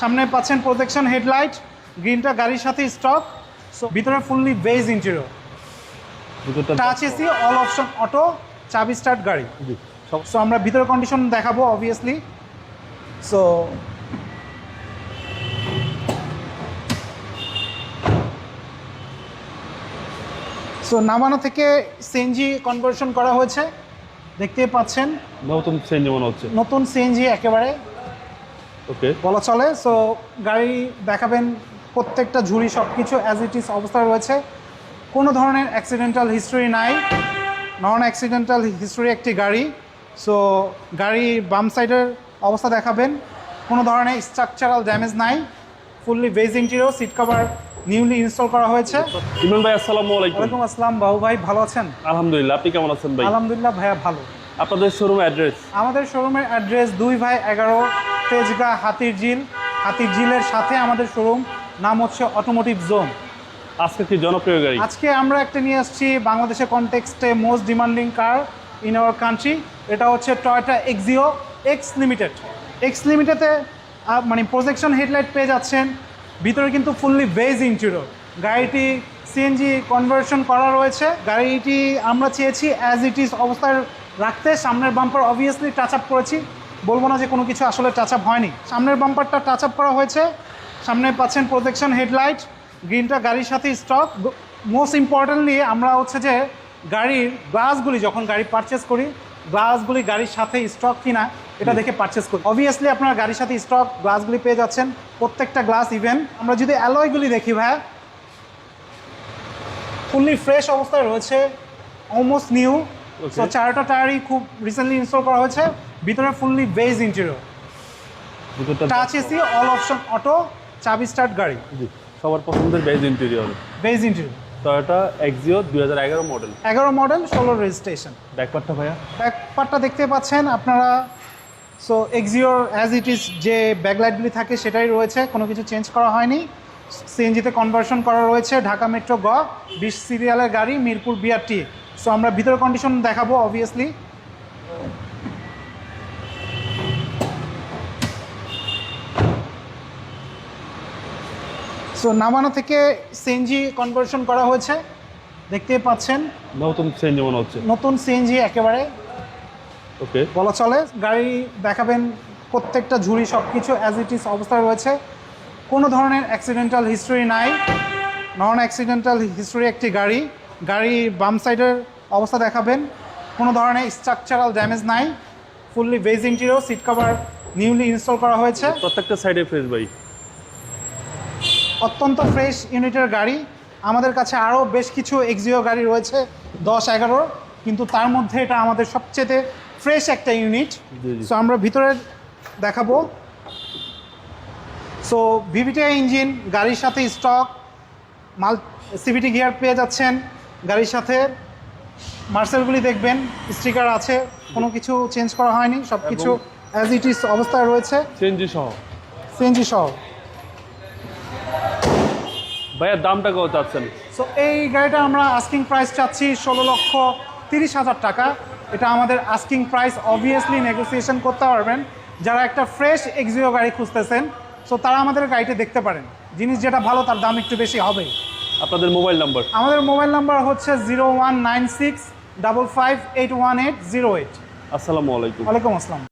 সামনে পাচ্ছেন protection headlight, গ্রিনটা গাড়ির সাথে স্টক। সো ভিতরে fully beige interior, touch AC, all option auto, চাবি স্টার্ট গাড়ি। সো আমরা ভিতরের কন্ডিশন দেখাবো অবভিয়াসলি। সো নামানো থেকে সিএনজি কনভার্সন করা হয়েছে, দেখতেই পাচ্ছেন। নতুন সিএনজি মনে হচ্ছে, নতুন সিএনজি একেবারে ওকে বলা চলে। সো গাড়ি দেখাবেন, প্রত্যেকটা ঝুড়ি সব কিছু অ্যাজ ইট ইজ অবস্থায় রয়েছে, কোনো ধরনের অ্যাক্সিডেন্টাল হিস্ট্রি নাই, নন অ্যাক্সিডেন্টাল হিস্ট্রি একটি গাড়ি। সো গাড়ির বাম সাইডের অবস্থা দেখাবেন, কোনো ধরনের স্ট্রাকচারাল ড্যামেজ নাই, fully beige interior, seat cover newly install করা হয়েছে। ইমরান ভাই আসসালামু আলাইকুম। ওয়ালাইকুম আসসালাম বাবু ভাই, ভালো আছেন? আলহামদুলিল্লাহ, আপনি কেমন আছেন ভাই? আলহামদুলিল্লাহ ভাইয়া ভালো। আপনাদের শোরুম অ্যাড্রেস? আমাদের শোরুমের অ্যাড্রেস 2 ভাই 11 তেজগাঁ হাতির ঝিলের সাথে আমাদের শোরুম, নাম হচ্ছে অটোমোটিভ জোন। আজকে কি জনপ্রিয় গাড়ি? আজকে আমরা একটা নিয়ে আসছি বাংলাদেশের কনটেক্সটে most demanding car in our country. এটা হচ্ছে Toyota Axio X limited. X লিমিটেডে মানে প্রজেকশন হেডলাইট পেয়ে যাচ্ছেন, ভিতরে কিন্তু ফুললি বেজ ইন্টেরিয়র। গাড়িটি সিএনজি কনভার্সন করা রয়েছে। গাড়িটি আমরা চেয়েছি অ্যাজ ইট ইজ অবস্থায় রাখতে। সামনের বাম্পার অবভিয়াসলি টাচ আপ করেছি, বলবো না যে কোনো কিছু আসলে টাচ আপ হয়নি। সামনের বাম্পারটা টাচ আপ করা হয়েছে, সামনে পাচ্ছেন প্রোটেকশন হেডলাইট, গ্রিনটা গাড়ির সাথে স্টক। মোস্ট ইম্পর্টেন্টলি আমরা হচ্ছে যে গাড়ির গ্লাসগুলি যখন গাড়ি পারচেস করি, গ্লাসগুলি গাড়ির সাথে স্টক কিনা এটা দেখে পারচেস করি। অবভিয়াসলি আপনারা গাড়ির সাথে স্টক গ্লাসগুলি পেয়ে যাচ্ছেন, প্রত্যেকটা গ্লাস ইভেন। আমরা যদি অ্যালয়গুলি দেখি ভাইয়া, ফুললি ফ্রেশ অবস্থায় রয়েছে, অলমোস্ট নিউ। সো চারটা টায়ারই খুব রিসেন্টলি ইনস্টল করা হয়েছে, ভিতরে fully beige interior, touch AC, all option auto, চাবি স্টার্ট গাড়ি। সবার পছন্দের beige interior. Beige interior Toyota Axio 2011 model. 11 model, 16 registration. ব্যাকপার্টটা ভাইয়া? ব্যাকপার্টটা দেখতে পাচ্ছেন আপনারা। সো এক্সিওর অ্যাজ ইট ইজ যে ব্যাকলাইটগুলি থাকে সেটাই রয়েছে, কোনো কিছু চেঞ্জ করা হয়নি। সিএনজিতে কনভার্সন করা রয়েছে, ঢাকা মেট্রো 20 সিরিয়ালের গাড়ি, মিরপুর বিআরটি। সো আমরা ভিতরের কন্ডিশন দেখাবো অবভিয়াসলি। সো নামানো থেকে সিএনজি কনভার্সন করা হয়েছে, দেখতেই পাচ্ছেন। নতুন সিএনজি মনে হচ্ছে, নতুন সিএনজি একেবারে ওকে বলা চলে। গাড়ি দেখাবেন, প্রত্যেকটা ঝুড়ি সব কিছু অ্যাজ ইট ইজ অবস্থায় রয়েছে, কোনো ধরনের অ্যাক্সিডেন্টাল হিস্ট্রি নাই, নন অ্যাক্সিডেন্টাল হিস্ট্রি একটি গাড়ি। গাড়ির বাম সাইডের অবস্থা দেখাবেন, কোনো ধরনের স্ট্রাকচারাল ড্যামেজ নাই, fully beige interior, seat cover newly install করা হয়েছে। প্রত্যেকটা সাইডে ফ্রেশ ভাই, অত্যন্ত ফ্রেশ ইউনিটের গাড়ি। আমাদের কাছে আরও বেশ কিছু এক্সিও গাড়ি রয়েছে 10-11, কিন্তু তার মধ্যে এটা আমাদের সবচেয়ে ফ্রেশ একটা ইউনিট। সো আমরা ভিতরে দেখাবো। সো ভিভিটিআই ইঞ্জিন গাড়ির সাথে স্টক, সিভিটি গিয়ার পেয়ে যাচ্ছেন গাড়ির সাথে। মার্সেলগুলি দেখবেন স্টিকার আছে, কোনো কিছু চেঞ্জ করা হয়নি, সব কিছু অ্যাজ ইট ইজ অবস্থায় রয়েছে, সিএনজি সহ। ভাইয়া দামটা কত চাচ্ছেন? সো এই গাড়িটা আমরা আস্কিং প্রাইস চাচ্ছি 16,30,000 টাকা। এটা আমাদের আস্কিং প্রাইস, অবভিয়াসলি নেগোসিয়েশন করতে পারবেন। যারা একটা ফ্রেশ এক্সিও গাড়ি খুঁজতেছেন, সো তারা আমাদের গাড়িটা দেখতে পারেন। জিনিস যেটা ভালো তার দাম একটু বেশি হবে। আপনাদের মোবাইল নাম্বার? আমাদের মোবাইল নাম্বার হচ্ছে 019655818008। আসসালামু আলাইকুম। ওয়ালাইকুম আসসালাম।